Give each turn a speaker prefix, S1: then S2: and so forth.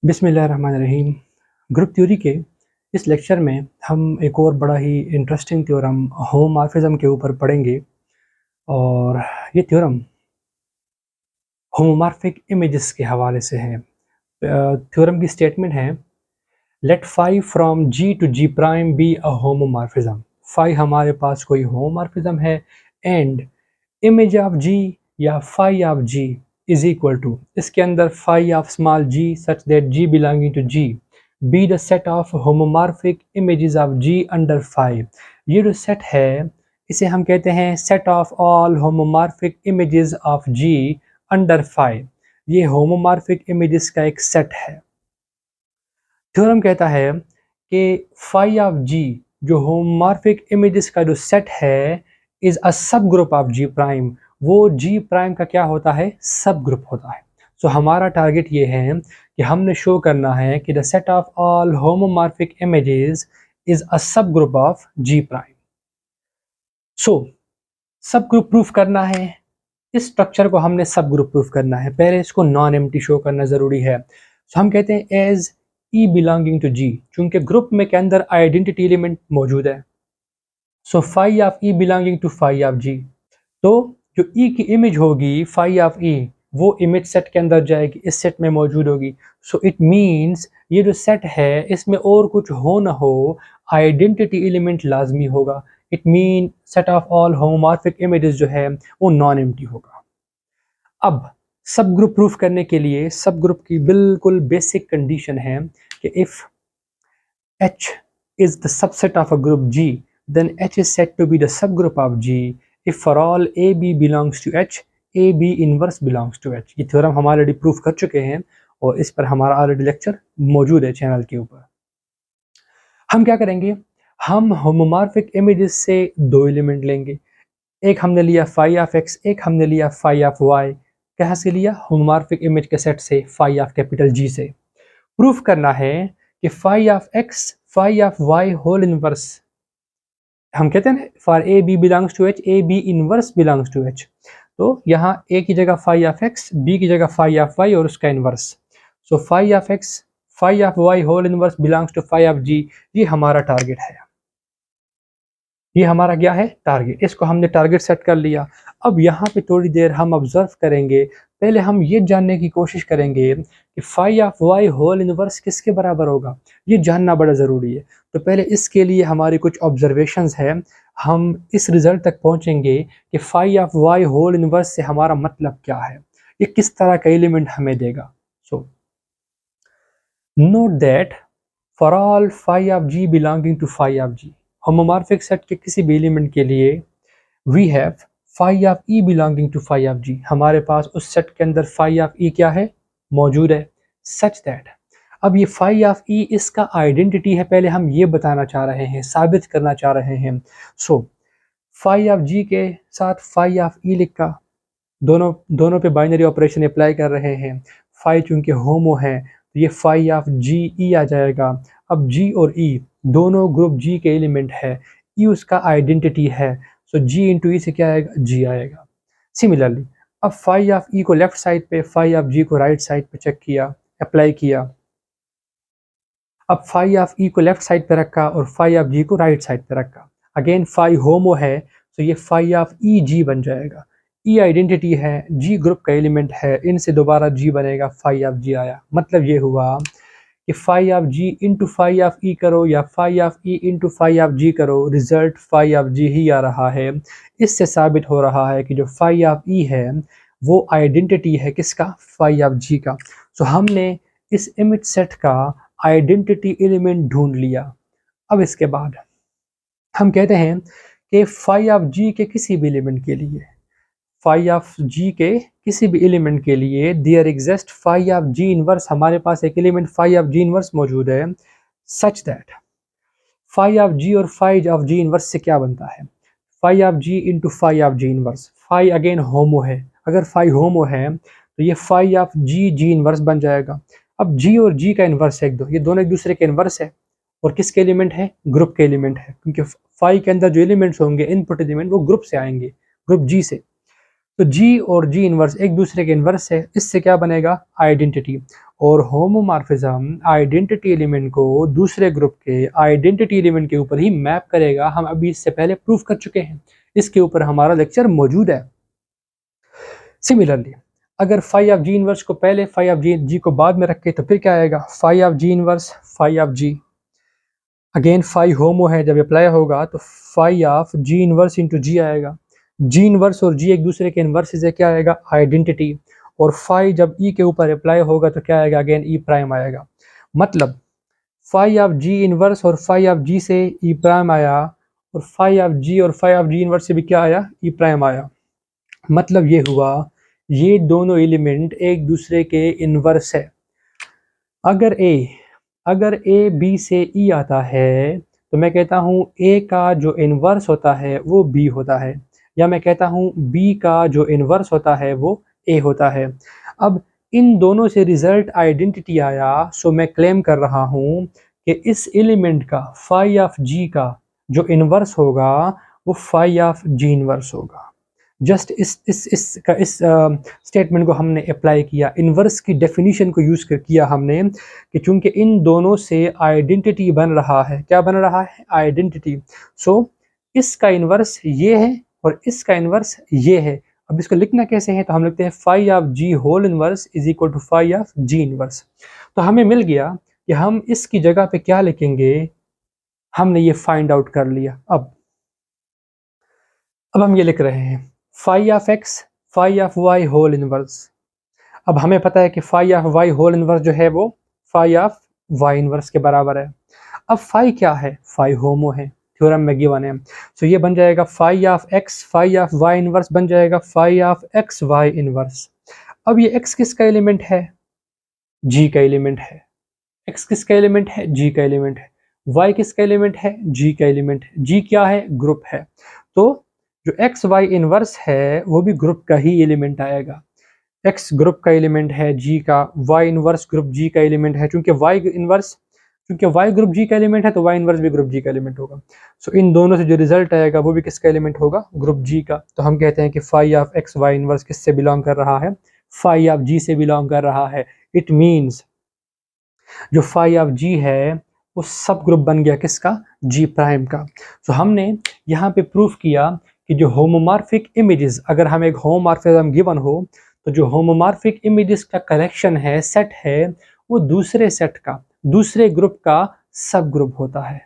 S1: बिस्मिल्लाहिर्रहमानिर्रहीम। Group theory के इस लेक्चर में हम एक और बड़ा ही इंटरेस्टिंग थ्योरम होमोमॉर्फिज्म के ऊपर पढ़ेंगे और ये थ्योरम होमोमॉर्फिक इमेजेस के हवाले से है। थ्योरम की स्टेटमेंट है, let phi from G to G prime be a homomorphism. Phi हमारे पास कोई होमोमॉर्फिज्म है एंड इमेज ऑफ जी या phi of G is equal to, इसके अंदर phi of small G such that G belonging to G be the set of homomorphic images of G under phi. ये जो set है इसे हम कहते हैं set of all homomorphic images of G under phi. ये होमोमॉर्फिक इमेजेस का एक सेट है। थ्योरम कहता है कि फाई ऑफ जी जो होमोमॉर्फिक इमेजेस का जो सेट है इज अ सब ग्रुप ऑफ जी प्राइम। वो जी प्राइम का क्या होता है? सब ग्रुप होता है। सो हमारा टारगेट ये है कि हमने शो करना है कि the set of all homomorphic images is a सब ग्रुप ऑफ जी प्राइम। सो सब ग्रुप प्रूफ करना है। इस स्ट्रक्चर को हमने सब ग्रुप प्रूफ करना है। पहले इसको नॉन एम्प्टी शो करना ज़रूरी है। सो हम कहते हैं as e belonging to g, चूंकि ग्रुप में के अंदर आइडेंटिटी एलिमेंट मौजूद है। So phi of e belonging to phi of g. तो जो ई की इमेज होगी फाई ऑफ ई, वो इमेज सेट के अंदर जाएगी, इस सेट में मौजूद होगी। सो इट मीन्स ये जो सेट है इसमें और कुछ हो ना हो, आइडेंटिटी एलिमेंट लाजमी होगा। It mean set of all homomorphic images जो है वो नॉन एम्प्टी होगा। अब सब ग्रुप प्रूफ करने के लिए सब ग्रुप की बिल्कुल बेसिक कंडीशन है कि if H is the subset of a group G, then H is said to be the subgroup of G if for all AB belongs to H, AB inverse belongs to H। ये theorem हम already proof कर चुके हैं और इस पर हमारा already lecture मौजूद है चैनल के ऊपर। हम क्या करेंगे, हम होमोमॉर्फिक इमेजेस से दो एलिमेंट लेंगे। एक हमने लिया फाई ऑफ एक्स, एक हमने लिया फाई ऑफ वाई। कहाँ से लिया? होमोमॉर्फिक इमेज के सेट से, फाई ऑफ कैपिटल जी से। प्रूफ करना है कि phi of x phi of Y whole inverse, हम कहते हैं ना for A B belongs to H A B inverse belongs to H. तो यहाँ ए की जगह फाई ऑफ एक्स, बी की जगह फाई ऑफ वाई और उसका inverse. So phi of x phi of Y whole inverse belongs to phi of g. ये हमारा टारगेट है। ये हमारा क्या है? टारगेट। इसको हमने टारगेट सेट कर लिया। अब यहाँ पे थोड़ी देर हम ऑब्जर्व करेंगे। पहले हम ये जानने की कोशिश करेंगे कि phi of Y whole inverse किसके बराबर होगा। ये जानना बड़ा ज़रूरी है। तो पहले इसके लिए हमारी कुछ ऑब्जर्वेशंस है। हम इस रिज़ल्ट तक पहुँचेंगे कि phi of Y whole inverse से हमारा मतलब क्या है, ये किस तरह का एलिमेंट हमें देगा। So note that for all phi of g belonging to phi of g, homomorphic set के किसी भी एलिमेंट के लिए we have phi of e belonging to phi of g. हमारे पास उस सेट के अंदर फाई ऑफ ई क्या है? मौजूद है। सच दैट, अब ये फाई ऑफ ई इसका आइडेंटिटी है, पहले हम ये बताना चाह रहे हैं, साबित करना चाह रहे हैं। सो फाई ऑफ जी के साथ फाई ऑफ ई लिखा, दोनों दोनों पे बाइनरी ऑपरेशन अप्लाई कर रहे हैं। फाई चूंकि होमो है तो ये फाई ऑफ जी ई आ जाएगा। अब जी और ई दोनों ग्रुप जी के एलिमेंट है, ई उसका आइडेंटिटी है। सो जी इंटू ई से क्या आएगा? जी आएगा। सिमिलरली अब फाई ऑफ ई को लेफ्ट साइड पे, फाई ऑफ जी को राइट साइड पे चेक किया, अप्लाई किया। अब फाई ऑफ ई को लेफ्ट साइड पे रखा और फाई ऑफ जी को राइट साइड पे रखा। अगेन फाई होमो है तो ये फाई ऑफ ई जी बन जाएगा। ई आइडेंटिटी है, जी ग्रुप का एलिमेंट है, इनसे दोबारा जी बनेगा, फाई ऑफ जी आया। मतलब ये हुआ कि phi of g into phi of e करो या phi of e into phi of g करो, रिजल्ट फाई ऑफ जी ही आ रहा है। इससे साबित हो रहा है कि जो फाई ऑफ ई है वो आइडेंटिटी है किसका? फाई ऑफ जी का। सो हमने इस इमेज सेट का आइडेंटिटी एलिमेंट ढूंढ लिया। अब इसके बाद हम कहते हैं कि फाई ऑफ जी के किसी भी एलिमेंट के लिए, फाई ऑफ जी के किसी भी एलिमेंट के लिए there exist phi of ji inverse, हमारे पास एक element phi of ji inverse मौजूद है। Such that phi of g और फाई ऑफ जी इनवर्स से क्या बनता है? Phi of g into phi of ji inverse. Phi again homo है, अगर फाई होमो है तो ये phi of g g inverse बन जाएगा। अब जी और जी का इनवर्स है, ये दोनों एक दूसरे के इनवर्स है और किसके एलिमेंट है? ग्रुप के एलिमेंट है, क्योंकि फाई के अंदर जो एलिमेंट्स होंगे इनपुट एलिमेंट वो ग्रुप से आएंगे, ग्रुप जी से। तो जी और जी इनवर्स एक दूसरे के इनवर्स है, इससे क्या बनेगा आइडेंटिटी। और होमोमॉर्फिज्म आइडेंटिटी एलिमेंट को दूसरे ग्रुप के आइडेंटिटी एलिमेंट के ऊपर ही मैप करेगा। हम अभी इससे पहले प्रूफ कर चुके हैं, इसके ऊपर हमारा लेक्चर मौजूद है। सिमिलरली अगर फाई ऑफ जी इनवर्स को पहले फाई ऑफ जी को बाद में रखे तो फिर क्या आएगा, phi of ji inverse phi of g. Again phi homo है, जब अप्लाई होगा तो phi of ji inverse into g आएगा। जी इनवर्स और जी एक दूसरे के इनवर्स से क्या आएगा आइडेंटिटी। और फाई जब ई के ऊपर अप्लाई होगा तो क्या आएगा अगेन ई प्राइम आएगा। मतलब फाई ऑफ जी इनवर्स और फाई ऑफ जी से ई प्राइम आया, और फाई ऑफ जी और फाई ऑफ जी इनवर्स से भी क्या आया ई प्राइम आया। मतलब ये हुआ ये दोनों एलिमेंट एक दूसरे के इनवर्स है। अगर ए बी से ई आता है तो मैं कहता हूँ ए का जो इनवर्स होता है वो बी होता है, या मैं कहता हूँ बी का जो इनवर्स होता है वो ए होता है। अब इन दोनों से रिजल्ट आइडेंटिटी आया, सो मैं क्लेम कर रहा हूँ कि इस एलिमेंट का फाई ऑफ जी का जो इनवर्स होगा वो फाई ऑफ जी इनवर्स होगा। जस्ट इस स्टेटमेंट को हमने अप्लाई किया, इनवर्स की डेफिनेशन को यूज़ किया हमने कि चूंकि इन दोनों से आइडेंटिटी बन रहा है, क्या बन रहा है आइडेंटिटी। सो इसका इनवर्स ये है और इसका इनवर्स ये है। अब इसको लिखना कैसे है, तो हम लिखते हैं phi of G whole inverse is equal to phi of ji inverse. तो हमें मिल गया कि हम इसकी जगह पे क्या लिखेंगे, हमने ये फाइंड आउट कर लिया। अब हम ये लिख रहे हैं phi of x phi of Y whole inverse. अब हमें पता है कि phi of Y whole inverse जो है वो फाई ऑफ वाई इनवर्स के बराबर है। अब फाई क्या है, फाई होमो है, थ्योरम में गिवन है। सो ये बन जाएगा phi of x phi of Y inverse बन जाएगा phi of X Y inverse. अब ये एक्स किसका एलिमेंट है, जी का एलिमेंट है। एक्स किसका एलिमेंट है, जी का एलिमेंट है। वाई किसका एलिमेंट है, जी का एलिमेंट है। जी क्या है, ग्रुप है। तो जो एक्स वाई इनवर्स है वो भी ग्रुप का ही एलिमेंट आएगा। एक्स ग्रुप का एलिमेंट है जी का, वाई इनवर्स ग्रुप जी का एलिमेंट है। चूंकि वाई ग्रुप जी का एलिमेंट है तो वाई इनवर्स भी ग्रुप जी का एलिमेंट होगा। सो इन दोनों से जो रिजल्ट आएगा वो भी किसका एलिमेंट होगा, ग्रुप जी का। तो हम कहते हैं कि phi of X Y inverse किससे बिलोंग कर रहा है, फाई ऑफ जी से बिलोंग कर रहा है। इट मीन्स जो फाई ऑफ जी है वो सब ग्रुप बन गया किसका, जी प्राइम का। तो हमने यहाँ पे प्रूफ किया कि जो होमोमॉर्फिक इमेजेस, अगर हमें एक होमोमॉर्फिज्म गिवन हो तो जो होमोमॉर्फिक इमेजेस का कलेक्शन है, सेट है, वो दूसरे सेट का दूसरे ग्रुप का सब ग्रुप होता है।